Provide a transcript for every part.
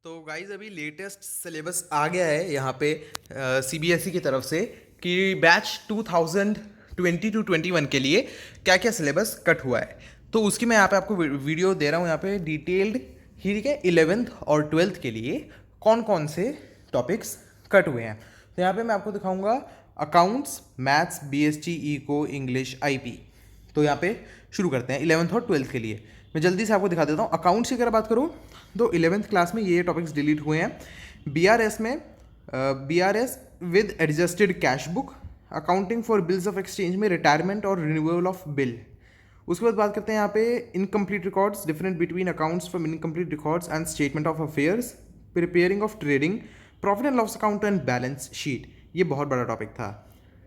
तो गाइज अभी latest syllabus आ गया है यहाँ पे सीबीएसई की तरफ से कि बैच 2020 टू 21 के लिए क्या क्या सिलेबस कट हुआ है। तो उसकी मैं यहाँ पे आपको वीडियो दे रहा हूँ यहाँ पे डिटेल्ड ही, ठीक है। 11th और 12th के लिए कौन कौन से टॉपिक्स कट हुए हैं। तो यहाँ पे मैं आपको दिखाऊंगा accounts, maths, BST, eco, English, IP. तो यहाँ पे शुरू करते हैं 11th और 12th के लिए। मैं जल्दी से आपको दिखा देता हूँ। अकाउंट्स की अगर बात करूँ तो 11th क्लास में ये टॉपिक्स डिलीट हुए हैं। बीआरएस में BRS with adjusted cash book, accounting for bills of exchange में रिटायरमेंट और रिन्यूअल ऑफ बिल। उसके बाद बात करते हैं यहाँ पे incomplete records, different between accounts from incomplete records and statement of affairs, preparing of trading, profit and loss account and balance sheet. ये बहुत बड़ा टॉपिक था।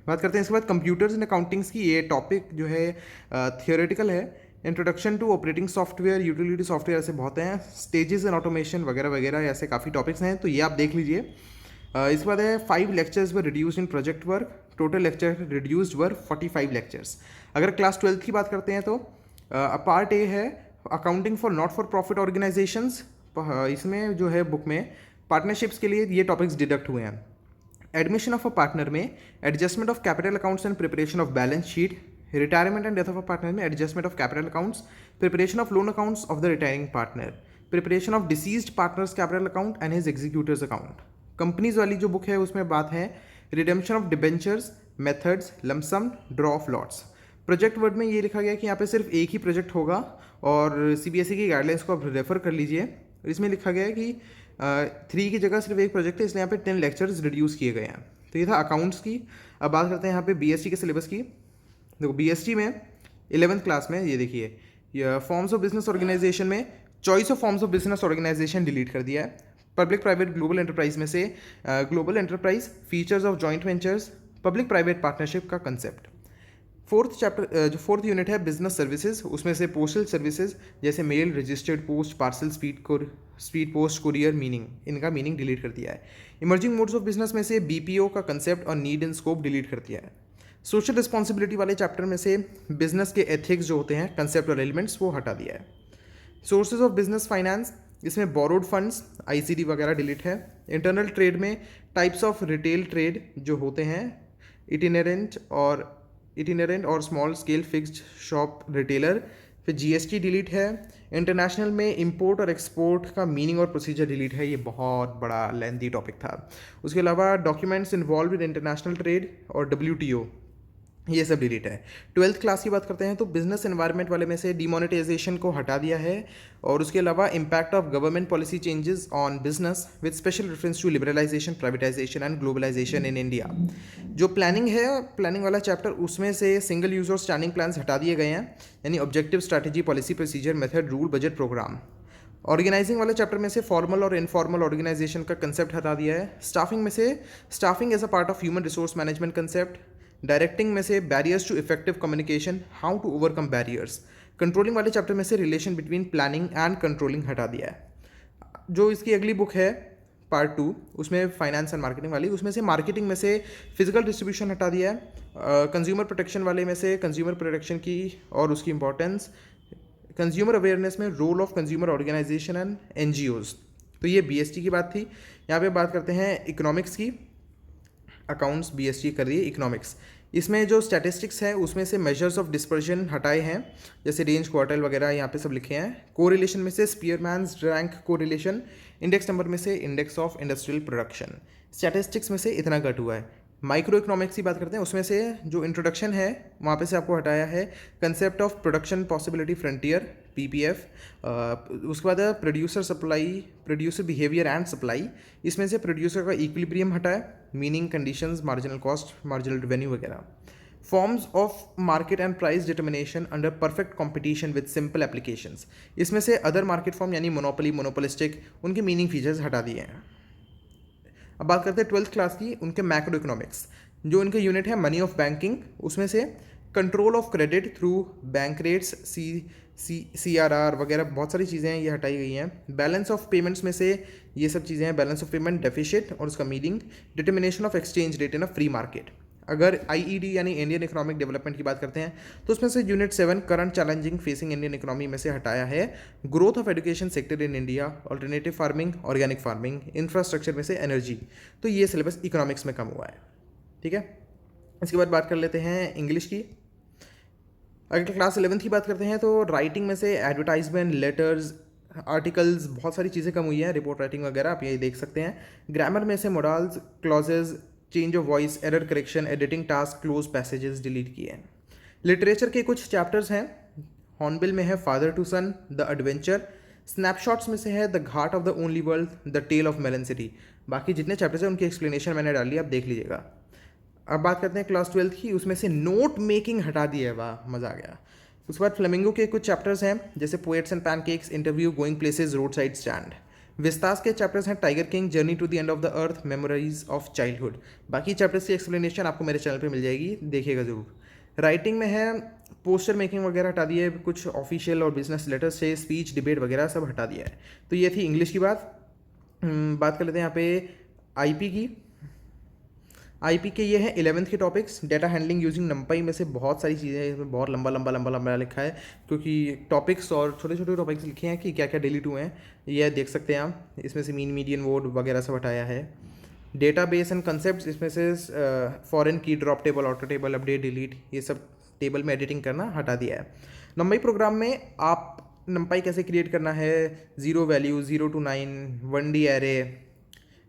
बात करते हैं इसके बाद कंप्यूटर्स इन अकाउंटिंग्स की। ये टॉपिक जो है थियोरेटिकल है। Introduction to operating software, utility software, ऐसे बहुत हैं। स्टेजेस इन ऑटोमेशन वगैरह वगैरह, ऐसे काफ़ी टॉपिक्स हैं, तो ये आप देख लीजिए। इसके बाद है 5 lectures were reduced in project work, total lecture reduced were 45 lectures. अगर क्लास 12th की बात करते हैं तो पार्ट ए है accounting for not for profit organisations. इसमें जो है बुक में पार्टनरशिप्स के लिए ये टॉपिक्स डिडक्ट हुए हैं। एडमिशन ऑफ अ पार्टनर में adjustment of capital accounts and preparation of balance sheet, retirement and death of a partner में adjustment of capital accounts, preparation of loan accounts of the retiring partner, preparation of deceased partners capital account and his executors account. Companies वाली जो book है उसमें बात है redemption of debentures, methods, lump sum, draw of lots. Project work में ये लिखा गया कि यहाँ पे सिर्फ एक ही प्रोजेक्ट होगा और सीबीएसई की गाइडलाइंस को आप रेफर कर लीजिए। इसमें लिखा गया है कि 3 की जगह सिर्फ एक प्रोजेक्ट है, इसलिए यहाँ पे 10 लेक्चर्स रिड्यूस किए गए हैं। तो ये था अकाउंट्स की। अब बात करते हैं यहाँ पे बीएसटी के सिलेबस की। देखो बीएसटी में 11th क्लास में ये देखिए फॉर्म्स ऑफ बिजनेस ऑर्गेनाइजेशन में choice of forms of business organisation delete कर दिया है। पब्लिक प्राइवेट ग्लोबल एंटरप्राइज में से global enterprise, features of joint ventures, public private partnership का कंसेप्ट। जो फोर्थ यूनिट है बिजनेस सर्विसेज, उसमें से पोस्टल सर्विसेज जैसे mail, registered post, parcel, speed post, courier, meaning, इनका मीनिंग डिलीट कर दिया है। इमर्जिंग मोड्स ऑफ बिजनेस में से बीपीओ का कंसेप्ट और नीड एंड स्कोप डिलीट कर दिया है। सोशल रिस्पॉन्सिबिलिटी वाले चैप्टर में से बिजनेस के एथिक्स जो होते हैं, कंसेप्ट और एलिमेंट्स, वो हटा दिया है। सोर्सेज ऑफ बिजनेस फाइनेंस, इसमें बोरोड फंड्स, आईसीडी वगैरह डिलीट है। इंटरनल ट्रेड में टाइप्स ऑफ रिटेल ट्रेड जो होते हैं, इटिनेरेंट और small scale fixed shop retailer. फिर जीएसटी डिलीट है। इंटरनेशनल में इंपोर्ट और एक्सपोर्ट का मीनिंग और प्रोसीजर डिलीट है। ये बहुत बड़ा लेंथी टॉपिक था। उसके अलावा documents involve in international trade और डब्ल्यूटीओ, ये सब डिलीट है। 12th क्लास की बात करते हैं तो बिजनेस एनवायरनमेंट वाले में से डिमोनेटाइजेशन को हटा दिया है और उसके अलावा impact of government policy changes on business with special reference to liberalisation, privatisation and globalisation in India. जो प्लानिंग है, प्लानिंग वाला चैप्टर, उसमें से सिंगल यूज और स्टैंडिंग प्लान्स हटा दिए गए हैं, यानी objective, strategy, policy, procedure, method, rule, budget, programme. Organising वाले चैप्टर में से फॉर्मल और इनफॉर्मल ऑर्गेनाइजेशन का कंसेप्ट हटा दिया है। स्टाफिंग में से staffing as a part of human resource management concept. Directing में से barriers to effective communication, how to overcome barriers. Controlling वाले चैप्टर में से relation between planning and controlling हटा दिया है। जो इसकी अगली बुक है पार्ट 2, उसमें फाइनेंस एंड मार्केटिंग वाली, उसमें से मार्केटिंग में से फिजिकल डिस्ट्रीब्यूशन हटा दिया है। कंज्यूमर प्रोटेक्शन वाले में से कंज्यूमर प्रोटेक्शन की और उसकी इंपॉर्टेंस, कंज्यूमर अवेयरनेस में role of consumer organisation and NGOs. तो ये बीएसटी की बात थी। यहाँ पे बात करते हैं इकोनॉमिक्स की। अकाउंट्स बीएसटी कर रही है इकोनॉमिक्स। इसमें जो स्टैटिस्टिक्स है उसमें से मेजर्स ऑफ डिस्पर्जन हटाए हैं, जैसे रेंज, क्वार्टाइल वगैरह यहाँ पे सब लिखे हैं। कोरिलेशन में से स्पीयरमैन्स रैंक कोरिलेशन, इंडेक्स नंबर में से index of industrial production. Statistics में से इतना कट हुआ है। माइक्रो इकोनॉमिक्स की बात करते हैं, उसमें से जो इंट्रोडक्शन है वहाँ पे से आपको हटाया है concept of production possibility frontier, PPF. उसके बाद producer supply, producer behaviour and supply, इसमें से प्रोड्यूसर का इक्विलिब्रियम हटाया, meaning, conditions, marginal cost, marginal revenue वगैरह। Forms of market and price determination under perfect competition with simple applications, इसमें से other market form यानी मोनोपोली, मोनोपोलिस्टिक, उनके meaning features हटा दिए हैं। अब बात करते हैं 12th क्लास की, उनके मैक्रो इकोनॉमिक्स। जो इनके यूनिट है मनी ऑफ बैंकिंग, उसमें से control of credit through bank rates, CRR वगैरह बहुत सारी चीज़ें हैं, ये हटाई गई हैं। बैलेंस ऑफ पेमेंट्स में से ये सब चीज़ें हैं, बैलेंस ऑफ पेमेंट, डेफिसिट और उसका meaning, determination of exchange rate in a free market. अगर आईईडी यानी इंडियन इकोनॉमिक डेवलपमेंट की बात करते हैं तो उसमें से unit 7 current challenging facing Indian economy में से हटाया है growth of education sector in India, alternative farming, organic farming, infrastructure में से एनर्जी। तो ये सिलेबस इकोनॉमिक्स में कम हुआ है। ठीक है, इसके बाद बात कर लेते हैं इंग्लिश की। अगर क्लास 11th की बात करते हैं तो राइटिंग में से एडवर्टाइजमेंट, लेटर्स, आर्टिकल्स, बहुत सारी चीज़ें कम हुई हैं, रिपोर्ट राइटिंग वगैरह आप यही देख सकते हैं। ग्रामर में से modals, clauses, change of voice, error correction, editing task, close passages delete किए हैं। लिटरेचर के कुछ चैप्टर्स हैं, हॉर्नबिल में है father to son, the adventure. Snapshots में से है the ghat of the only world, the tale of melon city. बाकी जितने चैप्टर्स हैं उनकी एक्सप्लेनेशन मैंने डाली, आप देख लीजिएगा। अब बात करते हैं क्लास 12th की, उसमें से नोट मेकिंग हटा दी है, वाह मज़ा आ गया। उसके बाद फ्लेमिंगो के कुछ चैप्टर्स हैं जैसे poets and pancakes, interview, going places, road side stand. Vistas के चैप्टर्स हैं tiger king, journey to the end of the earth, memories of childhood. बाकी चैप्टर्स की एक्सप्लेनेशन आपको मेरे चैनल पे मिल जाएगी, देखिएगा ज़रूर। राइटिंग में है पोस्टर मेकिंग वगैरह हटा दिए, कुछ ऑफिशियल और बिजनेस लेटर्स से स्पीच, डिबेट वगैरह सब हटा दिया है। तो ये थी इंग्लिश की बात। बात कर लेते हैं यहाँ पे आईपी की। आईपी के ये हैं 11th के टॉपिक्स। डेटा हैंडलिंग यूजिंग नंपाई में से बहुत सारी चीज़ें, इसमें बहुत लंबा लंबा लंबा लंबा लिखा है क्योंकि टॉपिक्स और छोटे छोटे टॉपिक्स लिखे हैं कि क्या क्या डिलीट हुए हैं, ये देख सकते हैं आप। इसमें से मीन, मीडियन, वोड वगैरह सब हटाया है। डेटा बेस एंड कंसेप्ट, इसमें से फॉरेन की, drop table, auto table, update, delete, ये सब टेबल में एडिटिंग करना हटा दिया है। नंपाई प्रोग्राम में आप नंपाई कैसे क्रिएट करना है, 0 value, 0 to 9, 1D array,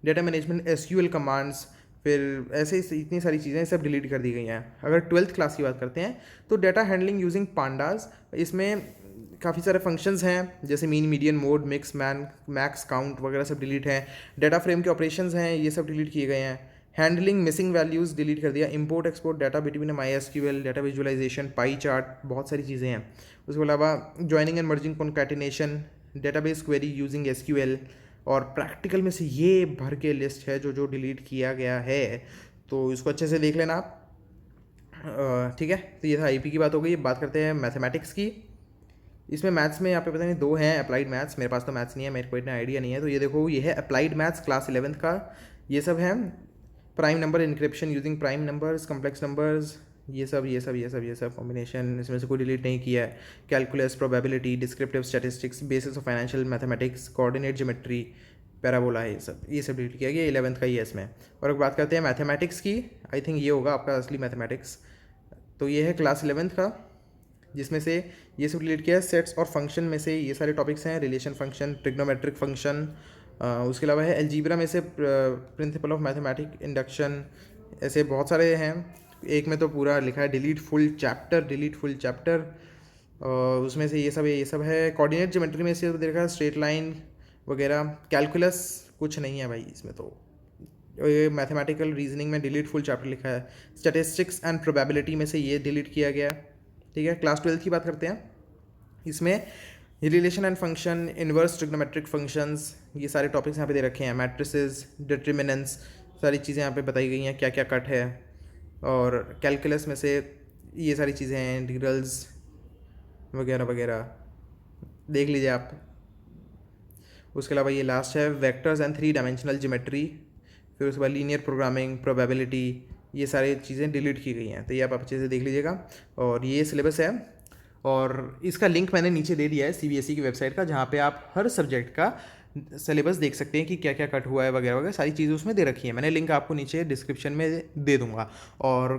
data management, SQL commands, फिर ऐसे इतनी सारी चीज़ें सब डिलीट कर दी गई हैं। अगर 12th क्लास की बात करते हैं तो डेटा हैंडलिंग यूजिंग पांडास, इसमें काफ़ी सारे फंक्शंस हैं जैसे mean, median, mode, mix, man, max, count वगैरह सब डिलीट हैं। डेटा फ्रेम के ऑपरेशंस हैं, ये सब डिलीट किए गए हैं। हैंडलिंग मिसिंग वैल्यूज़ डिलीट कर दिया। Import export data between MySQL, data visualisation, pie chart, बहुत सारी चीज़ें हैं। उसके अलावा joining and merging, concatenation, database query using SQL। और प्रैक्टिकल में से ये भर के लिस्ट है जो जो डिलीट किया गया है, तो इसको अच्छे से देख लेना आप। ठीक है, तो ये था आईपी की बात हो गई। बात करते हैं मैथमेटिक्स की। इसमें मैथ्स में यहाँ पे पता नहीं 2 हैं अप्लाइड मैथ्स, मेरे पास तो मैथ्स नहीं है, मेरे को इतना आइडिया नहीं है। तो ये देखो, ये है अप्लाइड मैथ्स क्लास 11th का, ये सब है। Prime number encryption using prime numbers, complex numbers, ये सब कॉम्बिनेशन, इसमें से कोई डिलीट नहीं किया है। Calculus, probability, descriptive statistics, basis of financial mathematics, coordinate geometry, parabola, ये सब डिलीट किया गया। 11th का ही है इसमें। और अब बात करते हैं मैथमेटिक्स की, आई थिंक ये होगा आपका असली मैथमेटिक्स। तो ये है क्लास 11th का, जिसमें से ये सब डिलीट किया है। सेट्स और फंक्शन में से ये सारे टॉपिक्स हैं, रिलेशन फंक्शन, ट्रिग्नोमेट्रिक फंक्शन। उसके अलावा है एल्जीब्रा में से प्रिंसिपल ऑफ मैथमेटिक, इंडक्शन, ऐसे बहुत सारे हैं। एक में तो पूरा लिखा है डिलीट फुल चैप्टर। उसमें से ये सब है। कोऑर्डिनेट ज्योमेट्री में से देखा स्ट्रेट लाइन वगैरह। कैलकुलस कुछ नहीं है भाई इसमें, तो ये मैथमेटिकल रीजनिंग में डिलीट फुल चैप्टर लिखा है। स्टैटिस्टिक्स एंड प्रोबेबिलिटी में से ये डिलीट किया गया। ठीक है, क्लास 12th की बात करते हैं। इसमें relation and function, inverse trigonometric functions, ये सारे टॉपिक्स यहाँ पे दे रखे हैं। मैट्रिसेस, डिटरमिनेंट्स, सारी चीज़ें यहाँ पे बताई गई हैं, क्या क्या कट है। और कैलकुलस में से ये सारी चीज़ें हैं, इंटीग्रल्स वगैरह वगैरह, देख लीजिए आप। उसके अलावा ये लास्ट है वेक्टर्स एंड 3 डायमेंशनल ज्योमेट्री। फिर उसके बाद लीनियर प्रोग्रामिंग, प्रोबेबिलिटी, ये सारी चीज़ें डिलीट की गई हैं। तो ये आप अच्छे से देख लीजिएगा। और ये सिलेबस है, और इसका लिंक मैंने नीचे दे दिया है CBSE की वेबसाइट का, जहाँ पे आप हर सब्जेक्ट का सिलेबस देख सकते हैं कि क्या क्या कट हुआ है वगैरह वगैरह, सारी चीज़ें उसमें दे रखी हैं। मैंने लिंक आपको नीचे डिस्क्रिप्शन में दे दूँगा। और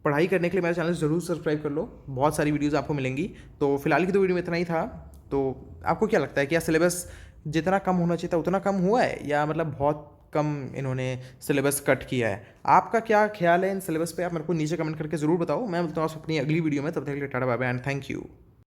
पढ़ाई करने के लिए मेरा चैनल ज़रूर सब्सक्राइब कर लो, बहुत सारी वीडियोज़ आपको मिलेंगी। तो फिलहाल की तो वीडियो में इतना ही था। तो आपको क्या लगता है, क्या सिलेबस जितना कम होना चाहिए था उतना कम हुआ है, या मतलब बहुत कम इन्होंने सिलेबस कट किया है? आपका क्या ख्याल है इन सिलेबस पे, आप मेरे को नीचे कमेंट करके ज़रूर बताओ। मैं मिलता हूँ अपनी अगली वीडियो में, तब तक के लिए tata bye bye and thank you.